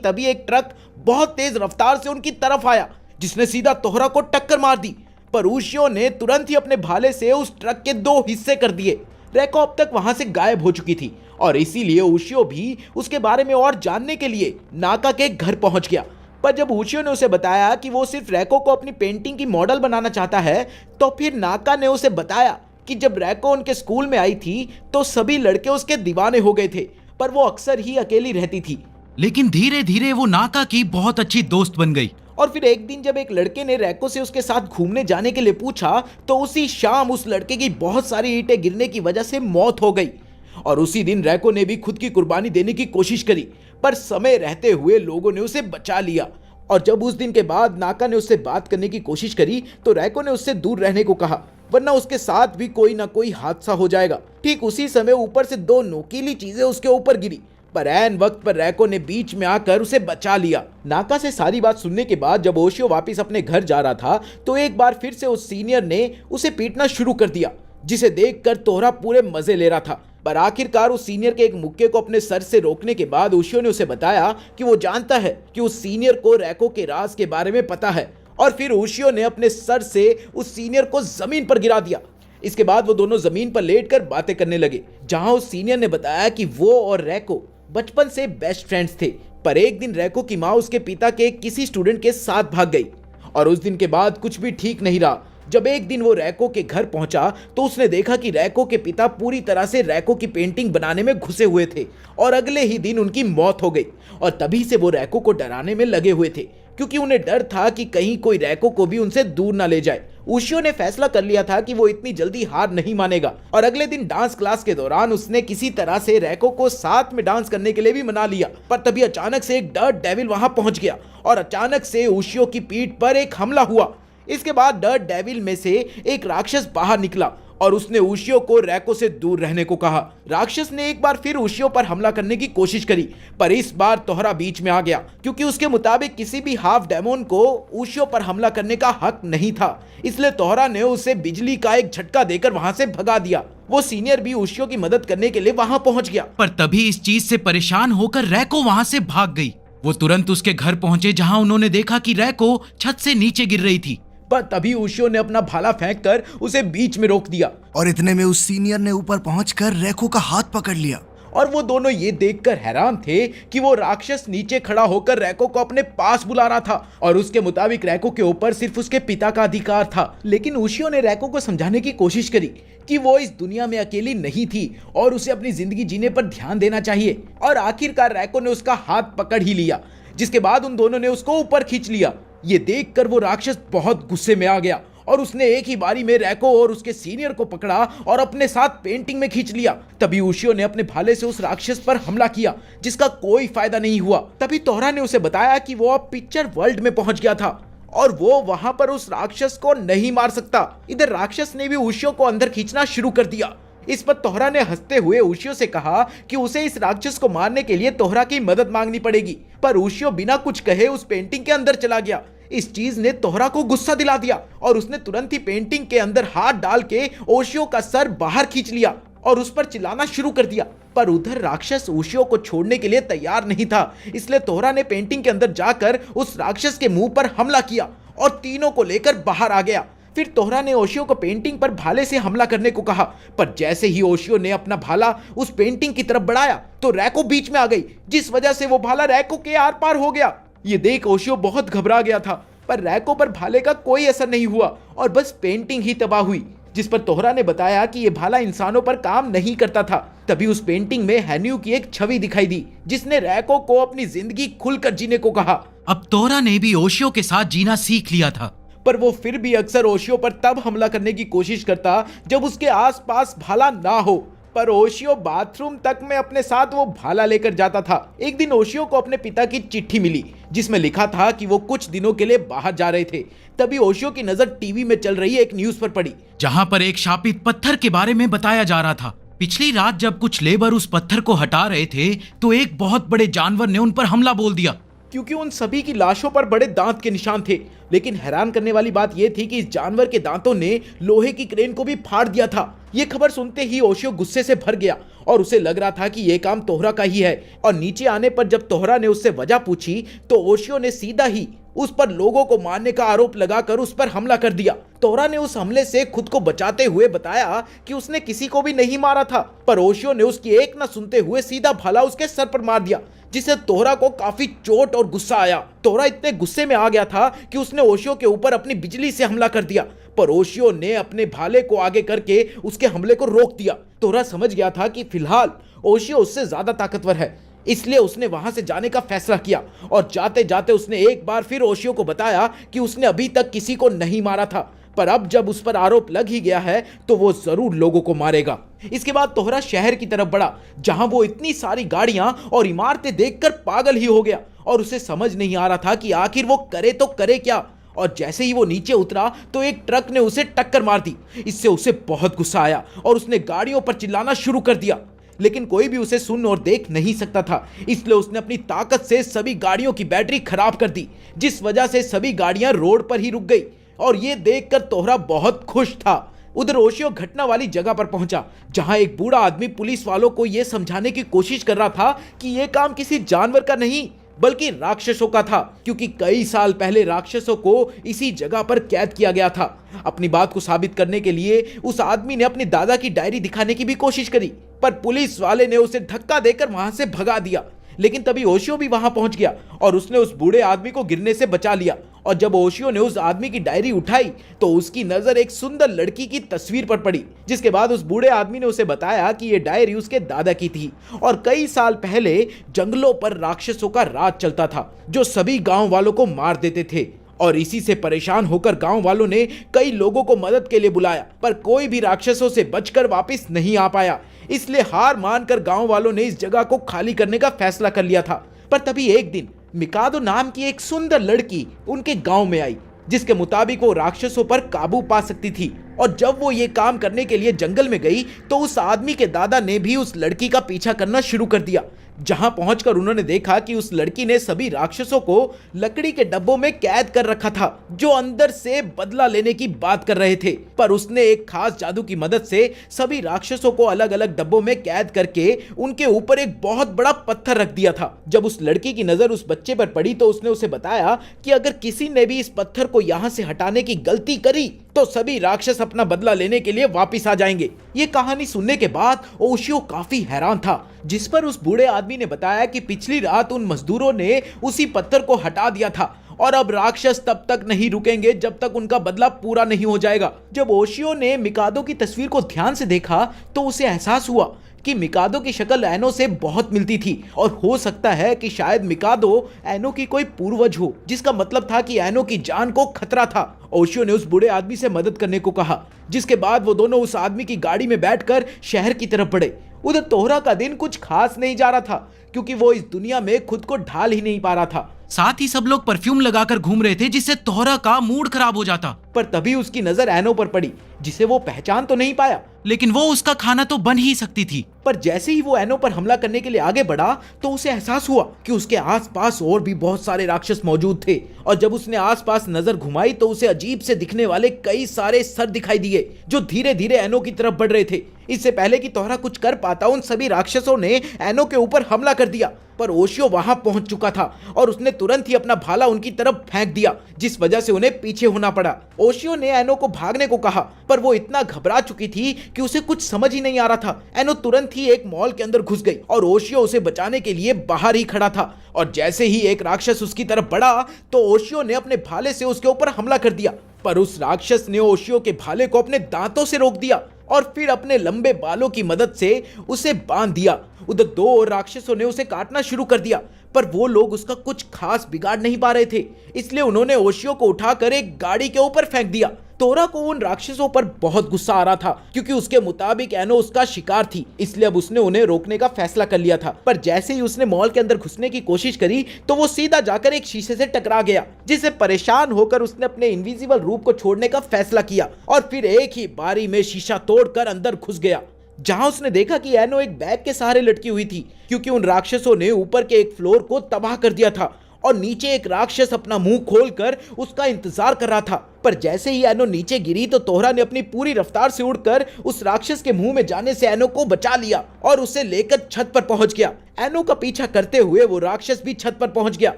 तभी एक ट्रक बहुत तेज रफ्तार से उनकी तरफ आया, जिसने सीधा तोहरा को टक्कर मार दी। पर उशियो ने तुरंत ही अपने भाले से उस ट्रक के 2 हिस्से कर दिए। रैको अब तक वहां से गायब हो चुकी थी और इसीलिए उशियो भी उसके बारे में और जानने के लिए नाका के घर पहुंच गया। पर जब उशियो ने उसे बताया कि वो सिर्फ रैको को अपनी पेंटिंग की मॉडल बनाना चाहता है, तो फिर नाका ने उसे बताया कि जब रैको उनके स्कूल में आई थी तो सभी लड़के उसके दीवाने हो गए थे, पर वो अक्सर ही अकेली रहती थी। लेकिन धीरे धीरे वो नाका की बहुत अच्छी दोस्त बन गई। और फिर एक दिन जब एक लड़के ने रैको से उसके साथ घूमने जाने के लिए पूछा, तो उसी शाम उस लड़के की बहुत सारी ईंटें गिरने की वजह से मौत हो गई। और उसी दिन रैको ने भी खुद की कुर्बानी देने की कोशिश करी, पर समय रहते हुए लोगों ने उसे बचा लिया। और जब उस दिन के बाद नाका ने उससे बात करने की कोशिश करी, तो रैको ने उससे दूर रहने को कहा, वरना उसके साथ भी कोई ना कोई हादसा हो जाएगा। ठीक उसी समय ऊपर से 2 नोकीली चीजें उसके ऊपर गिरी, पर ऐन वक्त पर रैको ने बीच में आकर उसे बचा लिया। नाका से सारी बात सुनने के बाद जब ओशियो वापस अपने घर जा रहा था, तो एक बार फिर से उस सीनियर ने उसे पीटना शुरू कर दिया, जिसे देखकर तोहरा पूरे मजे ले रहा था। पर आखिरकार उस सीनियर के एक मुक्के को अपने सर से रोकने के बाद ओशियो ने उसे बताया कि वो जानता है कि उस सीनियर को रैको के राज के बारे में पता है। और फिर ओशियो ने अपने सर से उस सीनियर को जमीन पर गिरा दिया। इसके बाद वो दोनों जमीन पर लेटकर बातें करने लगे, जहां उस सीनियर ने बताया कि वो और रैको बचपन से बेस्ट फ्रेंड्स थे। पर एक दिन रैको की माँ उसके पिता के किसी स्टूडेंट के साथ भाग गई और उस दिन के बाद कुछ भी ठीक नहीं रहा। जब एक दिन वो रैको के घर पहुंचा, तो उसने देखा कि रैको के पिता पूरी तरह से रैको की पेंटिंग बनाने में घुसे हुए थे और अगले ही दिन उनकी मौत हो गई। और तभी से वो रैको को डराने में लगे हुए थे, क्योंकि उन्हें डर था कि कहीं कोई रैको को भी उनसे दूर ना ले जाए। उशियो ने फैसला कर लिया था कि वो इतनी जल्दी हार नहीं मानेगा और अगले दिन डांस क्लास के दौरान उसने किसी तरह से रैको को साथ में डांस करने के लिए भी मना लिया। पर तभी अचानक से एक डर्ट डेविल वहां पहुंच गया और अचानक से उशियो की पीठ पर एक हमला हुआ। इसके बाद डर्ट डेविल में से एक राक्षस बाहर निकला और उसने उशियो को रैको से दूर रहने को कहा। राक्षस ने एक बार फिर उशियो पर हमला करने की कोशिश करी, पर इस बार तोहरा बीच में आ गया, क्योंकि उसके मुताबिक किसी भी हाफ डेमोन को उशियो पर हमला करने का हक नहीं था। इसलिए तोहरा ने उसे बिजली का एक झटका देकर वहां से भगा दिया। वो सीनियर भी उशियो की मदद करने के लिए वहां पहुंच गया। पर तभी इस चीज से परेशान होकर रैको वहां से भाग गई। वो तुरंत उसके घर पहुंचे, जहां उन्होंने देखा कि रैको छत से नीचे गिर रही थी। पर तभी उशियो ने अपना भाला फेंककर उसे बीच में रोक दिया और इतने में उस सीनियर ने ऊपर पहुंचकर रैको का हाथ पकड़ लिया। और वो दोनों ये देखकर हैरान थे कि वो राक्षस नीचे खड़ा होकर रैको को अपने पास बुला रहा था और उसके मुताबिक रैको के ऊपर सिर्फ उसके पिता का अधिकार था। लेकिन उशियो ने रैको को समझाने की कोशिश करी कि वो इस दुनिया में अकेली नहीं थी और उसे अपनी जिंदगी जीने पर ध्यान देना चाहिए। और आखिरकार रैको ने उसका हाथ पकड़ ही लिया, जिसके बाद उन दोनों ने उसको ऊपर खींच लिया। ये देखकर वो राक्षस बहुत गुस्से में आ गया और उसने एक ही बारी में रैको और उसके सीनियर को पकड़ा और अपने साथ पेंटिंग में खींच लिया। तभी उशियो ने अपने भाले से उस राक्षस पर हमला किया, जिसका कोई फायदा नहीं हुआ। तभी तोहरा ने उसे बताया कि वो अब पिक्चर वर्ल्ड में पहुंच गया था और वो वहां पर उस राक्षस को नहीं मार सकता। इधर राक्षस ने भी उशियो को अंदर खींचना शुरू कर दिया। इस पर तोहरा ने हंसते हुए उशियो से कहा कि उसे इस राक्षस को मारने के लिए तोहरा की मदद मांगनी पड़ेगी। पर उशियो बिना कुछ कहे उस पेंटिंग के अंदर चला गया। इस चीज ने तोहरा को गुस्सा दिला दिया और उसने तुरंत ही पेंटिंग के अंदर हाथ डाल के उशियो का सर बाहर खींच लिया और उस पर चिल्लाना शुरू कर दिया। पर उधर राक्षस उशियो को छोड़ने के लिए तैयार नहीं था, इसलिए तोहरा ने पेंटिंग के अंदर जाकर उस राक्षस के मुंह पर हमला किया और तीनों को लेकर बाहर आ गया। फिर तोहरा ने ओशियो को पेंटिंग पर भाले से हमला करने को कहा, पर जैसे ही ओशियो ने अपना भाला उस पेंटिंग की तरफ बढ़ाया तो रैको बीच में आ गई, जिस वजह से वो भाला रैको के आर पार हो गया। ये देख ओशियो बहुत घबरा गया था, पर रैको पर भाले का कोई असर नहीं हुआ और बस पेंटिंग ही तबाह हुई, जिस पर तोहरा ने बताया कि यह भाला इंसानों पर काम नहीं करता था। तभी उस पेंटिंग में हैन्यू की एक छवि दिखाई दी, जिसने रैको को अपनी जिंदगी खुलकर जीने को कहा। अब तोहरा ने भी ओशियो के साथ जीना सीख लिया था, पर वो फिर भी अक्सर ओशियो पर तब हमला करने की कोशिश करता जब उसके आसपास भाला ना हो। पर ओशियो बाथरूम तक में अपने साथ वो भाला लेकर जाता था। एक दिन ओशियो को अपने पिता की चिट्ठी मिली, जिसमें लिखा था कि वो कुछ दिनों के लिए बाहर जा रहे थे। तभी ओशियो की नजर टीवी में चल रही एक न्यूज पर पड़ी, जहां पर एक शापित पत्थर के बारे में बताया जा रहा था। पिछली रात जब कुछ लेबर उस पत्थर को हटा रहे थे तो एक बहुत बड़े जानवर ने उन पर हमला बोल दिया, क्योंकि उन सभी की लाशों पर बड़े दांत के निशान थे। लेकिन हैरान करने वाली बात यह थी कि इस जानवर के दांतों ने लोहे की क्रेन को भी फाड़ दिया था। यह खबर सुनते ही ओशियो गुस्से से भर गया और उसे लग रहा था कि यह काम तोहरा का ही है। और नीचे आने पर जब तोहरा ने उससे वजह पूछी तो ओशियो ने सीधा ही उस पर लोगों को मारने का आरोप लगाकर उस पर हमला कर दिया। तोहरा ने उस हमले से खुद को बचाते हुए बताया कि उसने किसी को भी नहीं मारा था, पर ओशियो ने उसकी एक न सुनते हुए सीधा भाला उसके सर पर मार दिया, जिससे तोहरा को काफी चोट और गुस्सा आया। तोहरा इतने गुस्से में आ गया था कि उसने ओशियो के ऊपर अपनी बिजली से हमला कर दिया, पर ओशियो ने अपने भाले को आगे करके उसके हमले को रोक दिया। तोहरा समझ गया था कि फिलहाल ओशियो उससे ज्यादा ताकतवर है, इसलिए उसने वहां से जाने का फैसला किया। और जाते जाते उसने एक बार फिर ओशियो को बताया कि उसने अभी तक किसी को नहीं मारा था, पर अब जब उस पर आरोप लग ही गया है तो वो जरूर लोगों को मारेगा। इसके बाद तोहरा शहर की तरफ बढ़ा, जहां वो इतनी सारी गाड़ियां और इमारतें देखकर पागल ही हो गया और उसे समझ नहीं आ रहा था कि आखिर वो करे तो करे क्या। और जैसे ही वो नीचे उतरा तो एक ट्रक ने उसे टक्कर मार दी। इससे उसे बहुत गुस्सा आया और उसने गाड़ियों पर चिल्लाना शुरू कर दिया, लेकिन कोई भी उसे सुन और देख नहीं सकता था, इसलिए उसने अपनी ताकत से सभी गाड़ियों की बैटरी खराब कर दी, जिस वजह से सभी गाड़ियां रोड पर ही रुक गई। और ये देखकर तोहरा बहुत खुश था। उधर ओशियो घटना वाली जगह पर पहुंचा, जहां एक बूढ़ा आदमी पुलिस वालों को यह समझाने की कोशिश कर रहा था कि यह काम किसी जानवर का नहीं बल्कि राक्षसों का था, क्योंकि कई साल पहले राक्षसों को इसी जगह पर कैद किया गया था। अपनी बात को साबित करने के लिए उस आदमी ने अपने दादा की डायरी दिखाने की भी कोशिश करी, पर पुलिस वाले ने उसे धक्का देकर वहां से भगा दिया। लेकिन तभी ओशियो भी वहां पहुंच गया और उसने उस बूढ़े आदमी को गिरने से बचा लिया। और जब ओशियो ने उस आदमी की डायरी उठाई तो उसकी नजर एक सुंदर लड़की की तस्वीर पर पड़ी, जिसके बाद उस बूढ़े आदमी ने उसे बताया कि यह डायरी उसके दादा की थी और कई साल पहले जंगलों पर राक्षसों का राज चलता था, जो सभी गांव वालों को मार देते थे। और इसी से परेशान होकर गांव वालों ने कई लोगों को मदद के लिए बुलाया, पर कोई भी राक्षसों से बचकर वापस नहीं आ पाया। इसलिए हार मानकर गांव वालों ने इस जगह को खाली करने का फैसला कर लिया था। पर तभी एक दिन मिकादो नाम की एक सुंदर लड़की उनके गांव में आई, जिसके मुताबिक वो राक्षसों पर काबू पा सकती थी। और जब वो ये काम करने के लिए जंगल में गई तो उस आदमी के दादा ने भी उस लड़की का पीछा करना शुरू कर दिया। जहां पहुंचकर उन्होंने देखा कि उस लड़की ने सभी राक्षसों को लकड़ी के डब्बों में कैद कर रखा था, जो अंदर से बदला लेने की बात कर रहे थे। पर उसने एक खास जादू की मदद से सभी राक्षसों को अलग अलग डब्बों में कैद करके उनके ऊपर एक बहुत बड़ा पत्थर रख दिया था। जब उस लड़की की नजर उस बच्चे पर पड़ी तो उसने उसे बताया कि अगर किसी ने भी इस पत्थर को यहां से हटाने की गलती करी तो सभी राक्षस अपना बदला लेने के लिए वापस आ जाएंगे। ये कहानी सुनने के बाद ओशियो काफी हैरान था, जिस पर उस बूढ़े आदमी ने बताया कि पिछली रात उन मजदूरों ने उसी पत्थर को हटा दिया था और अब राक्षस तब तक नहीं रुकेंगे जब तक उनका बदला पूरा नहीं हो जाएगा। जब ओशियो ने मिकादो की तस्वीर को ध्यान से देखा तो उसे एहसास हुआ कि मिकादो की शक्ल एनो से बहुत मिलती थी और हो सकता है कि शायद मिकादो एनो की कोई पूर्वज हो, जिसका मतलब था कि एनो की जान को खतरा था। ओशियो ने उस बूढ़े आदमी से मदद करने को कहा, जिसके बाद वो दोनों उस आदमी की गाड़ी में बैठकर शहर की तरफ बढ़े। उधर तोहरा का दिन कुछ खास नहीं जा रहा था, क्योंकि वो इस दुनिया में खुद को ढाल ही नहीं पा रहा था। साथ ही सब लोग परफ्यूम लगाकर घूम रहे थे, जिससे तोहरा का मूड खराब हो जाता। पर तभी उसकी नजर एनो पर पड़ी, जिसे वो पहचान तो नहीं पाया, लेकिन वो उसका खाना तो बन ही सकती थी। पर जैसे ही वो एनो पर हमला करने के लिए आगे बढ़ा तो उसे एहसास हुआ कि उसके आसपास और भी बहुत सारे राक्षस मौजूद थे। और जब उसने आसपास नजर घुमाई तो उसे अजीब से दिखने वाले कई सारे सर दिखाई दिए, जो धीरे धीरे एनो की तरफ बढ़ रहे थे। इससे पहले कि तोहरा कुछ कर पाता, उन सभी राक्षसों ने एनो के ऊपर हमला कर दिया। पर ओशियो वहां पहुंच चुका था और उसने तुरंत ही अपना भाला उनकी तरफ फेंक दिया, जिस वजह से उन्हें पीछे होना पड़ा। ओशियो ने एनो को भागने को कहा, पर वो इतना घबरा चुकी थी कि उसे कुछ समझ ही नहीं आ रहा था। एनो तुरंत ही एक मॉल के अंदर घुस गई और ओशियो उसे बचाने के लिए बाहर ही खड़ा था। और जैसे ही एक राक्षस उसकी तरफ बढ़ा तो ओशियो ने अपने भाले से उसके ऊपर हमला कर दिया, पर उस राक्षस ने ओशियो के भाले को अपने दांतों से रोक दिया और फिर अपने लंबे बालों की मदद से उसे बांध दिया। उधर दो और राक्षसों ने उसे काटना शुरू कर दिया, पर वो लोग उसका कुछ खास बिगाड़ नहीं पा रहे थे, इसलिए उन्होंने ओशियो को उठाकर एक गाड़ी के ऊपर फेंक दिया। तोरा को उन राक्षसों पर बहुत गुस्सा आ रहा था, क्योंकि उसके मुताबिक एनो उसका शिकार थी, इसलिए अब उसने उन्हें रोकने का फैसला कर लिया था। पर जैसे ही उसने मॉल के अंदर घुसने की कोशिश करी तो वो सीधा जाकर एक शीशे से टकरा गया, जिससे परेशान होकर उसने अपने इनविजिबल रूप को छोड़ने का फैसला किया और फिर एक ही बारी में शीशा तोड़कर अंदर घुस गया, जहां उसने देखा कि एनो एक बैग के सहारे लटकी हुई थी, क्योंकि उन राक्षसों ने ऊपर के एक फ्लोर को तबाह कर दिया था और नीचे एक राक्षस अपना मुंह खोलकर उसका इंतजार कर रहा था। पर जैसे ही एनो नीचे गिरी तो तोहरा ने अपनी पूरी रफ्तार से उड़कर उस राक्षस के मुंह में जाने से एनो को बचा लिया और उसे लेकर छत पर पहुंच गया। एनो का पीछा करते हुए वो राक्षस भी छत पर पहुंच गया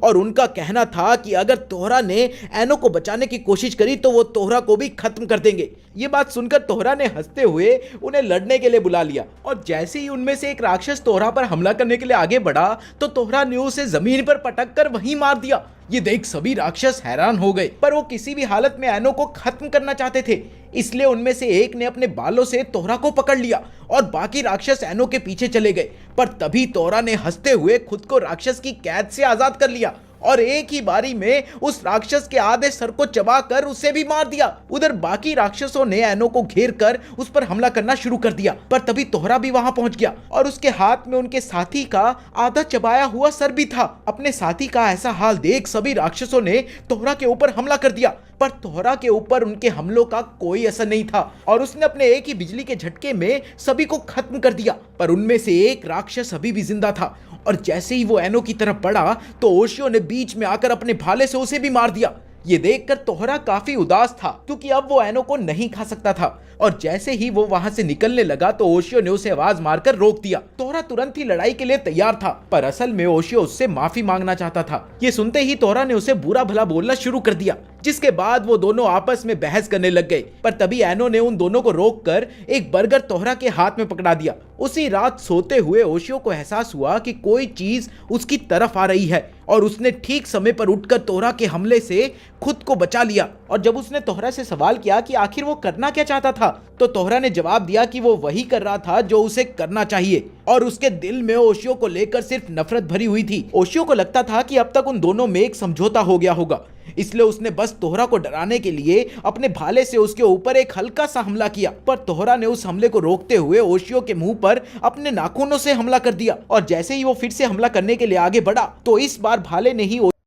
और उनका कहना था कि अगर तोहरा ने एनो को बचाने की कोशिश करी तो वो तोहरा को भी खत्म कर देंगे। ये बात सुनकर तोहरा ने हंसते हुए उन्हें लड़ने के लिए बुला लिया और जैसे ही उनमें से एक राक्षस तोहरा पर हमला करने के लिए आगे बढ़ा तो तोहरा ने उसे जमीन पर पटक कर वहीं मार दिया। ये देख सभी राक्षस हैरान हो गए, पर वो किसी भी हालत में एनो को खत्म करना चाहते थे, इसलिए उनमें से एक ने अपने बालों से तोहरा को पकड़ लिया और बाकी राक्षस एनो के पीछे चले गए। पर तभी तोहरा ने हंसते हुए खुद को राक्षस की कैद से आजाद कर लिया और एक ही बारी में उस राक्षस के आधे सर को चबाकर उसे भी मार दिया। उधर बाकी राक्षसों ने एनो को घेर कर उस पर हमला करना शुरू कर दिया, पर तभी तोहरा भी वहां पहुंच गया और उसके हाथ में उनके साथी का आधा चबाया हुआ सर भी था। अपने साथी का ऐसा हाल देख सभी राक्षसों ने तोहरा के ऊपर हमला कर दिया, पर तोहरा के ऊपर उनके हमलों का कोई असर नहीं था और उसने अपने एक ही बिजली के झटके में सभी को खत्म कर दिया। पर उनमें से एक राक्षस अभी भी जिंदा था और जैसे ही वो एनो की तरफ बढ़ा तो ओशियो ने बीच में आकर अपने भाले से उसे भी मार दिया। ये देखकर तोहरा काफी उदास था क्योंकि अब वो एनो को नहीं खा सकता था और जैसे ही वो वहां से निकलने लगा तो ओशियो ने उसे आवाज मारकर रोक दिया। तोहरा तुरंत ही लड़ाई के लिए तैयार था, पर असल में ओशियो उससे माफी मांगना चाहता था। ये सुनते ही तोहरा ने उसे बुरा भला बोलना शुरू कर दिया, जिसके बाद वो दोनों आपस में बहस करने लग गए। पर तभी एनो ने उन दोनों को रोककर एक बर्गर तोहरा के हाथ में पकड़ा दिया। उसी रात सोते हुए ओशियो को एहसास हुआ कि कोई चीज उसकी तरफ आ रही है और उसने ठीक समय पर उठकर तोहरा के हमले से खुद को बचा लिया। और जब उसने तोहरा से सवाल किया कि आखिर वो करना क्या चाहता था, तो तोहरा ने जवाब दिया कि वो वही कर रहा था जो उसे करना चाहिए और उसके दिल में ओशियो को लेकर सिर्फ नफरत भरी हुई थी। ओशियो को लगता था कि अब तक उन दोनों में एक समझौता हो गया होगा, इसलिए उसने बस तोहरा को डराने के लिए अपने भाले से उसके ऊपर एक हल्का सा हमला किया। पर तोहरा ने उस हमले को रोकते हुए ओशियो के मुंह पर अपने नाखूनों से हमला कर दिया और जैसे ही वो फिर से हमला करने के लिए आगे बढ़ा तो इस बार भाले ने ही